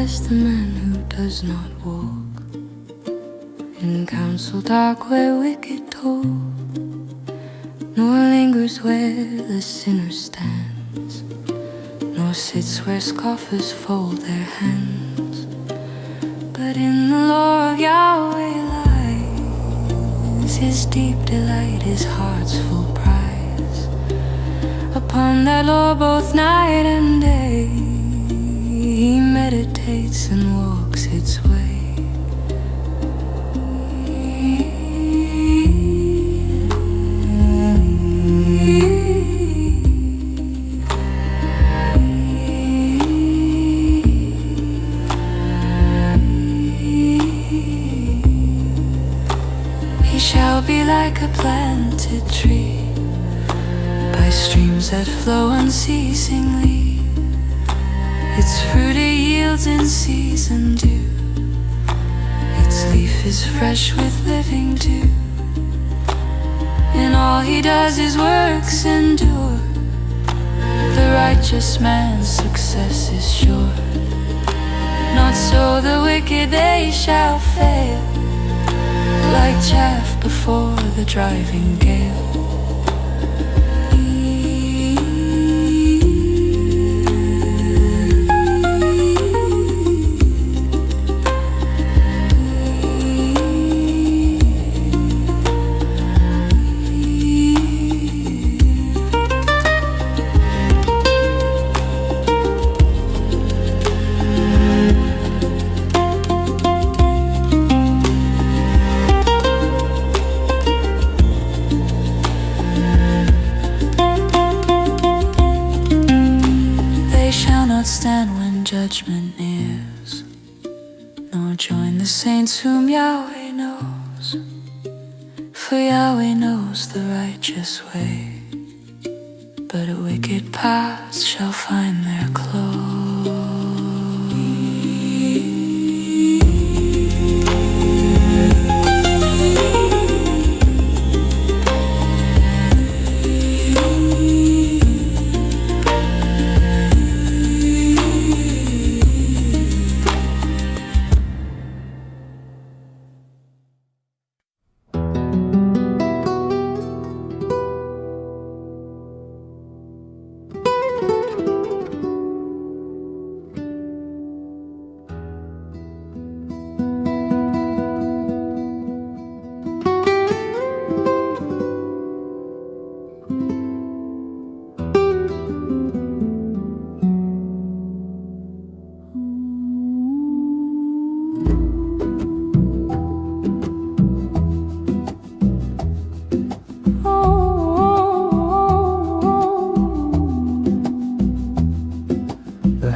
blessed the man who does not walk in counsel dark where wicked talk, nor lingers where the sinner stands, nor sits where scoffers fold their hands. But in the law of Yahweh lies his deep delight, his heart's full prize. Upon that law both night and day he meditates and walks its way. He shall be like a planted tree by streams that flow unceasingly. Its fruit it yields in season due, its leaf is fresh with living dew. And all he does his works endure. The righteous man's success is sure. Not so the wicked, they shall fail, like chaff before the driving gale. Stand when judgment nears, nor join the saints whom Yahweh knows. For Yahweh knows the righteous way, but a wicked paths shall find their close.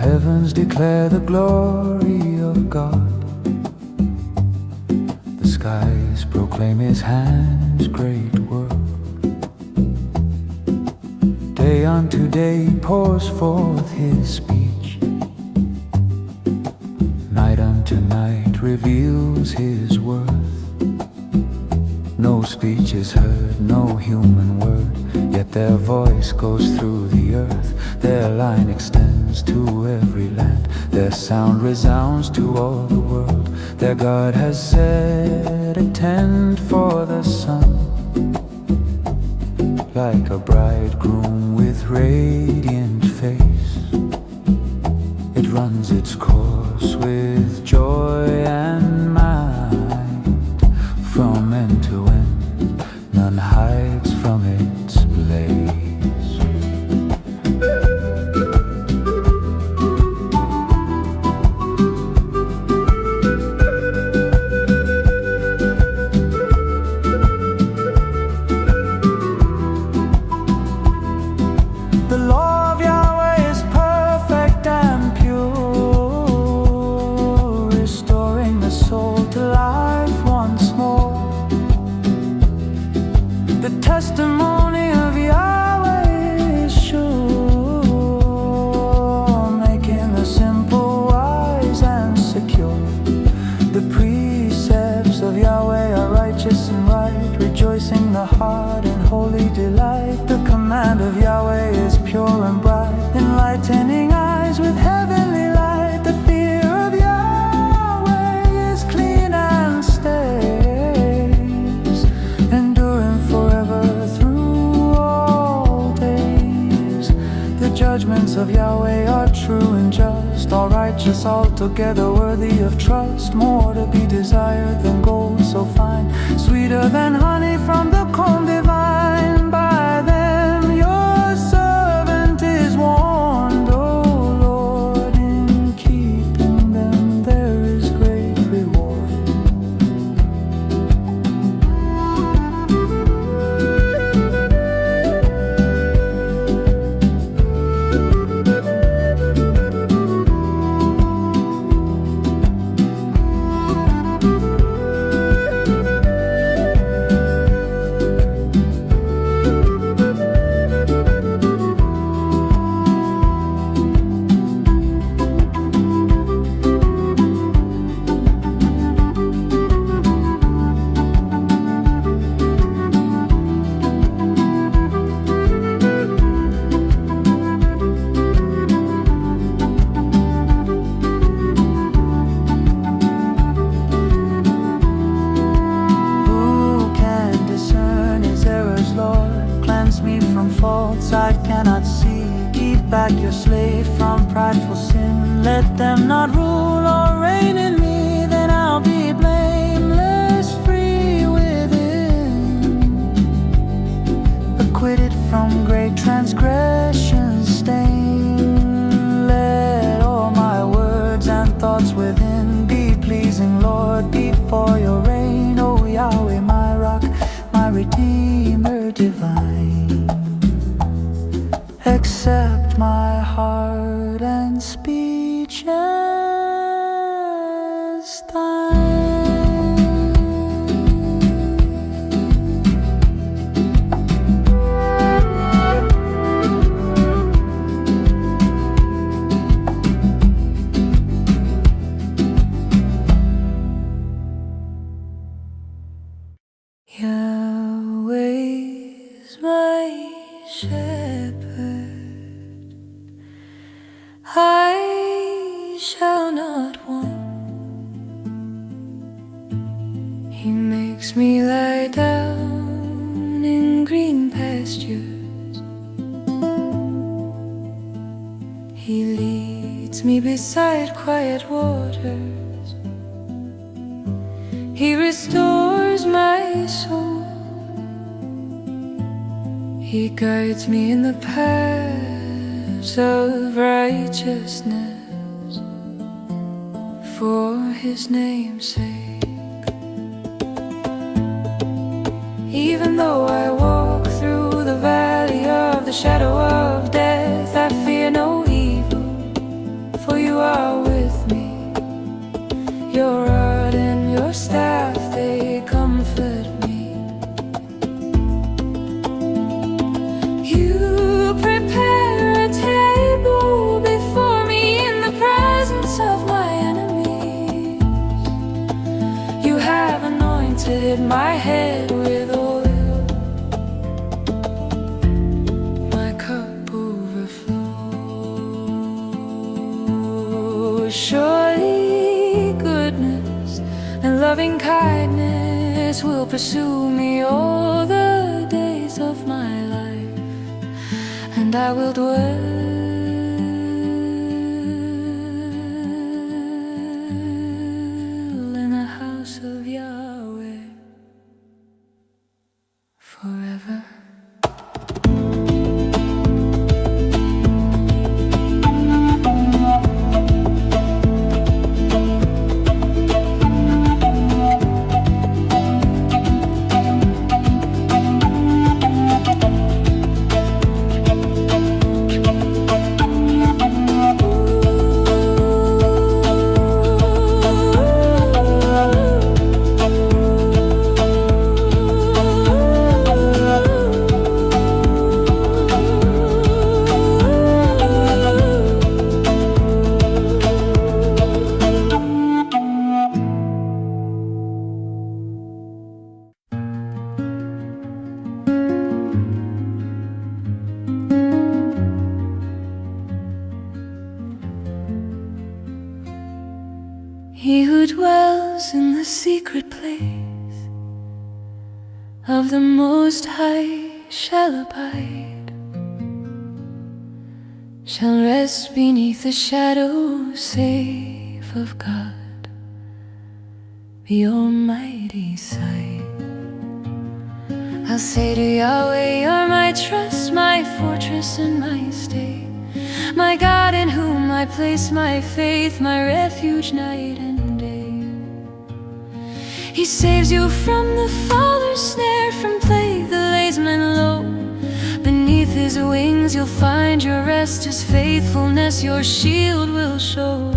Heavens declare the glory of God. The skies proclaim his hands' great work. Day unto day pours forth his speech. Night unto night reveals his worth. No speech is heard, no human word, yet their voice goes through the earth. Their line extends to every land, their sound resounds to all the world. Their God has set a tent for the sun, like a bridegroom with radiant face. It runs its course with joy and might, from end to end, none hides from its blaze. The law of Yahweh is perfect and pure, restoring of Yahweh are true and just, all righteous, altogether worthy of trust. More to be desired than gold so fine, sweeter than honey from the comb divine. By them your servant is warned, O Lord, in keeping them there is great reward. I cannot see. Keep back your slave from prideful sin. Let them not rule or reign in me. Then I'll be blameless, free within, acquitted from great transgression stain. Let all my words and thoughts within be pleasing, Lord, before your reign. O Yahweh, my rock, my redeemer divine. Accept my heart and speech as thine. Yahweh is my shepherd, I shall not want. He makes me lie down in green pastures. He leads me beside quiet waters. He restores my soul. He guides me in the paths of righteousness for His name's sake. Even though I walk through the valley of the shadow of death, I fear no evil, for you are with me. Your rod and your staff, they comfort me. You prepare a table before me in the presence of my enemies. You have anointed my head with oil. My cup overflows. Surely goodness and loving kindness will pursue me all the days of my life, and I will dwell in the house of Yahweh forever. He who dwells in the secret place of the Most High shall abide shall rest beneath the shadow safe of God, the Almighty sight. I'll say to Yahweh, you're my trust, my fortress and my stay, my God in whom I place my faith, my refuge night and day. He saves you from the fowler's snare, from plague that lays men low. Beneath his wings you'll find your rest, his faithfulness your shield will show.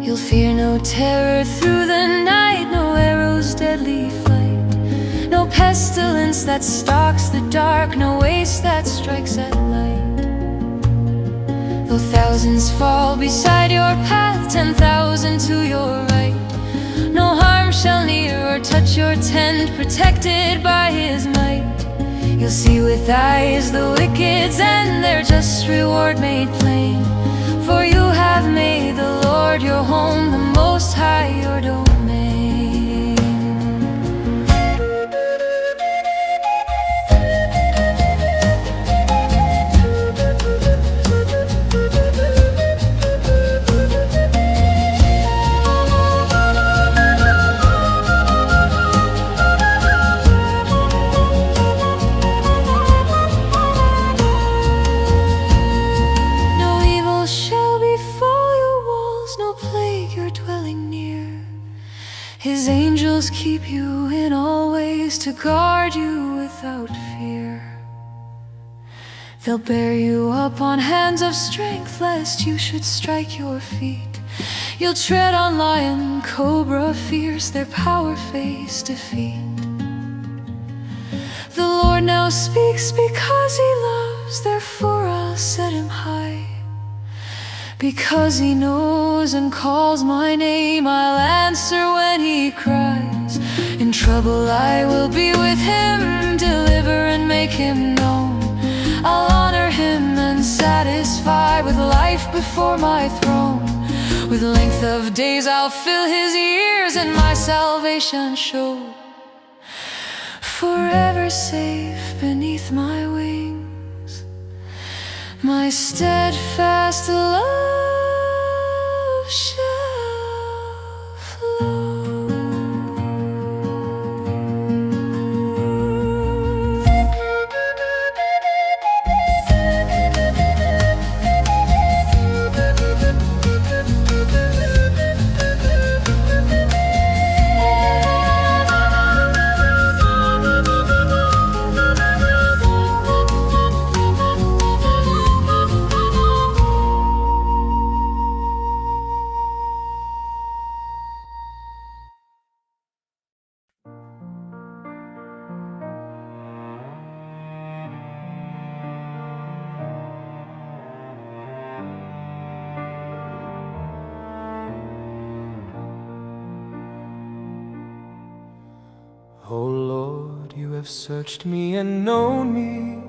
You'll fear no terror through the night, no arrow's deadly flight, no pestilence that stalks the dark, no waste that strikes at light. Though thousands fall beside your path, 10,000 to your right, no harm shall near or touch your tent, protected by his might. You'll see with eyes the wicked's end, their just reward made plain. For you have made the Lord your home, the Most High your domain. His angels keep you in all ways, to guard you without fear. They'll bear you up on hands of strength, lest you should strike your feet. You'll tread on lion, cobra fierce, their power face defeat. The Lord now speaks because he loves, therefore I'll set him high. Because he knows and calls my name, I'll answer when he cries. In trouble I will be with him, deliver and make him known. I'll honor him and satisfy with life before my throne. With length of days I'll fill his years and my salvation show. Forever safe beneath my wings, my steadfast love shall flow. Oh Lord, you have searched me and known me.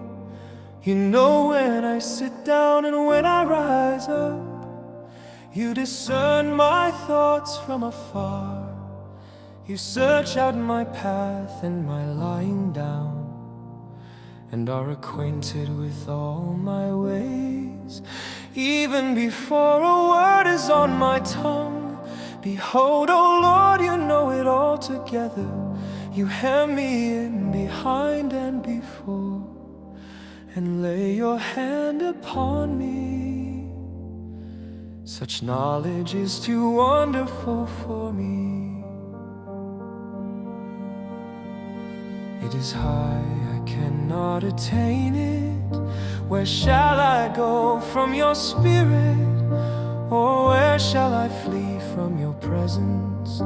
You know when I sit down and when I rise up. You discern my thoughts from afar. You search out my path and my lying down, and are acquainted with all my ways. Even before a word is on my tongue, behold, oh Lord, you know it all together. You hem me in behind and before, and lay your hand upon me. Such knowledge is too wonderful for me. It is high, I cannot attain it. Where shall I go from your spirit? Or where shall I flee from your presence?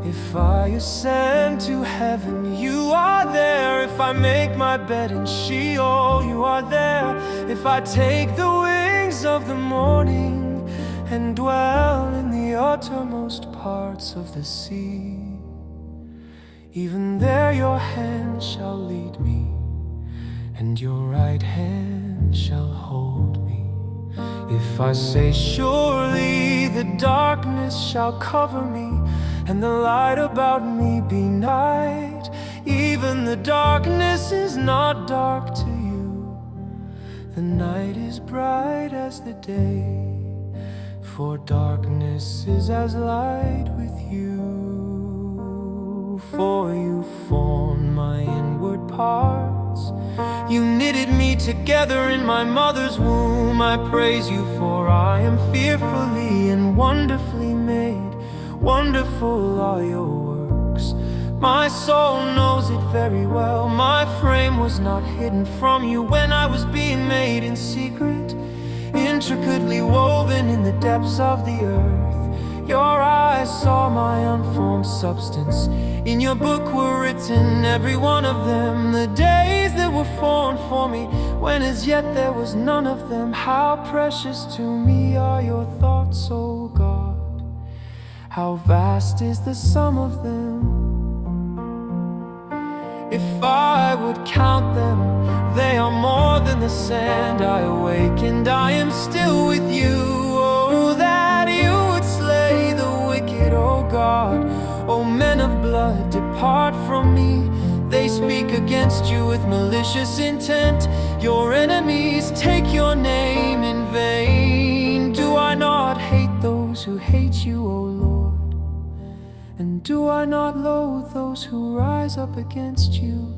If I ascend to heaven, you are there. If I make my bed in Sheol, you are there. If I take the wings of the morning and dwell in the uttermost parts of the sea, even there your hand shall lead me, and your right hand shall hold me. If I say, surely the darkness shall cover me, and the light about me be night, even the darkness is not dark to you. The night is bright as the day, for darkness is as light with you. For you formed my inward parts, you knitted me together in my mother's womb. I praise you, for I am fearfully and wonderfully made. Wonderful are your works, my soul knows it very well. My frame was not hidden from you when I was being made in secret, intricately woven in the depths of the earth. Your eyes saw my unformed substance, in your book were written, every one of them, the days that were formed for me, when as yet there was none of them. How precious to me are your thoughts, O God, how vast is the sum of them. If I would count them, they are more than the sand. I awake and I am still with you. Oh, that you would slay the wicked, oh God. Oh, men of blood, depart from me. They speak against you with malicious intent. Your enemies take your name in vain. Do I not hate those who hate you, O Lord? And do I not loathe those who rise up against you?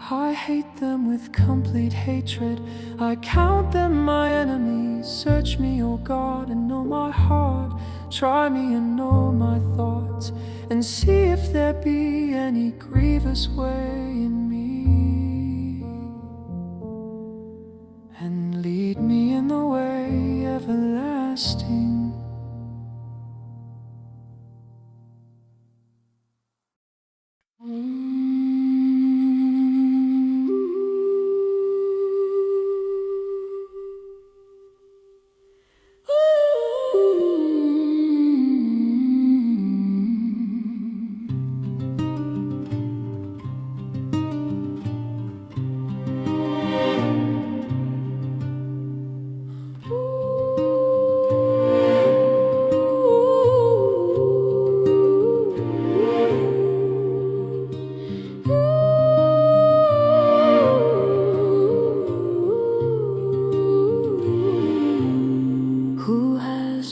I hate them with complete hatred. I count them my enemies. Search me, O God, and know my heart. Try me and know my thoughts, and see if there be any grievous way in me, and lead me in the way everlasting.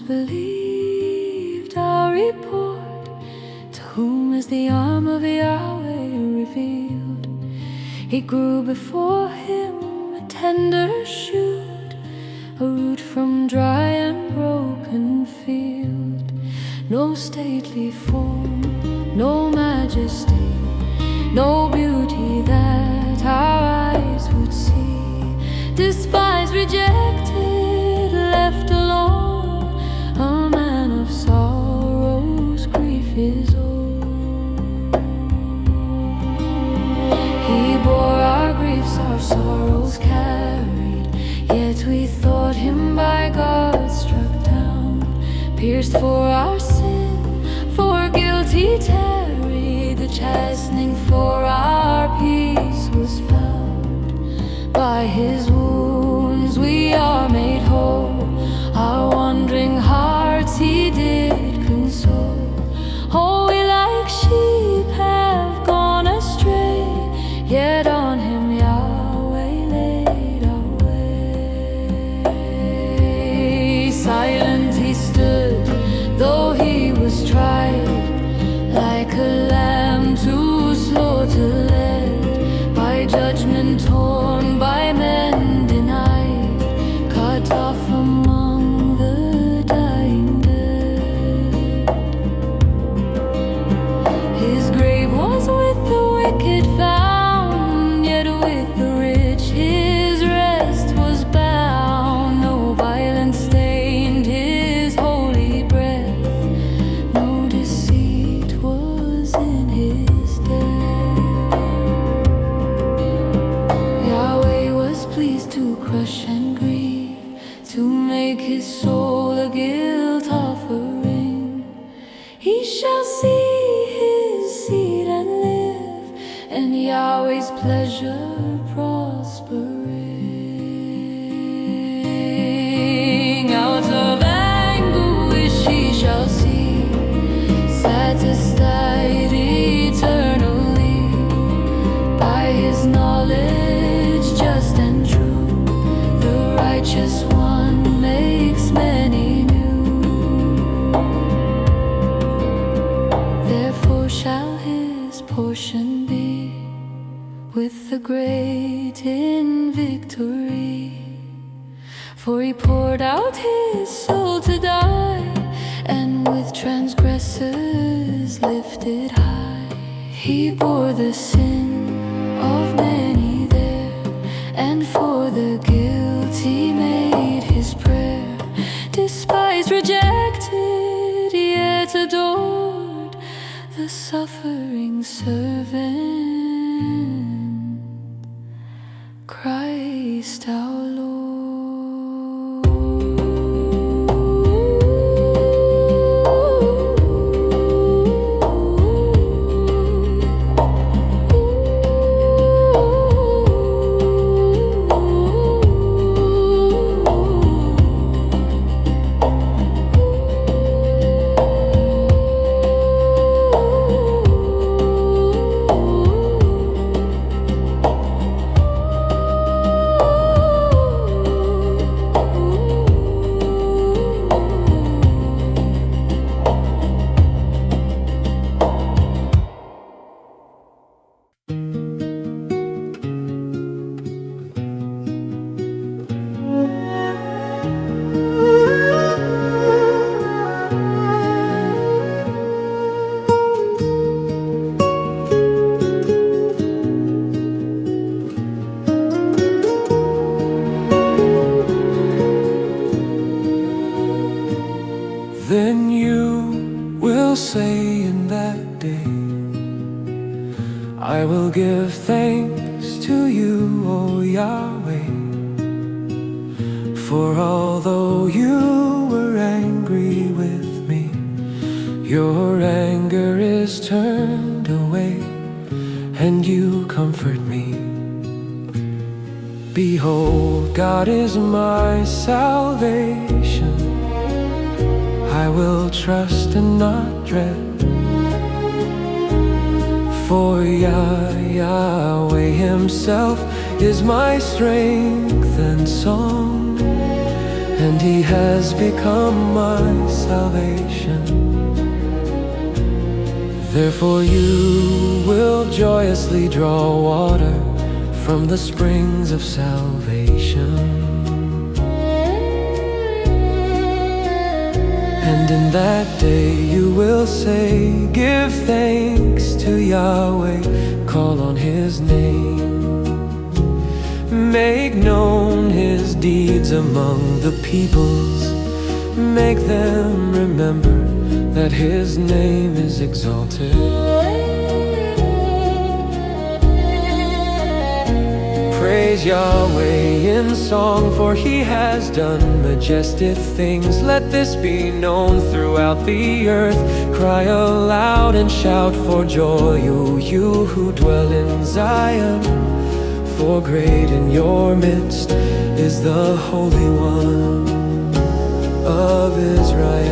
Believed our report, to whom is the arm of Yahweh revealed. He grew before him a tender shoot, a root from dry and broken field. No stately form, no majesty, no beauty that our eyes would see. Despised, rejected, left alone, a man of sorrows, grief is old. He bore our griefs, our sorrows carried, yet we thought him by God struck down, pierced for our sin, for guilt he tarried. The chastening for our peace was found, by his wounds we are made whole. Our wandering hearts he did console. Oh, we like sheep have gone astray, yet on him Yahweh laid our way. Silent he stood, though he was tried, like a lamb to slaughter led, by judgment torn, by men denied, cut off among the dying dead. His grave was with the wicked found, yet with the rich his rest was bound. No violence stained his holy breath, no deceit was in his death. Yahweh was pleased to crush and grieve, to make his soul a guilt offering. He shall see his seed and live, and Yahweh's pleasure prospering. Out of anguish he shall see, satisfied eternally, by his knowledge just and true. For he poured out his soul to die, and with transgressors lifted high, he bore the sin of many there, and for the guilty made his prayer. Despised, rejected, yet adored, the suffering servant, Christ our Lord. Then you will say in that day, I will give thanks to you, O Yahweh. For although you were angry with me, your anger is turned away, and you comfort me. Behold, God is my salvation. I will trust and not dread. For Yahweh himself is my strength and song, and he has become my salvation. Therefore you will joyously draw water from the springs of salvation. And in that day you will say, give thanks to Yahweh, call on his name. Make known his deeds among the peoples. Make them remember that his name is exalted. Praise Yahweh in song, for he has done majestic things. Let this be known throughout the earth. Cry aloud and shout for joy, you who dwell in Zion. For great in your midst is the Holy One of Israel.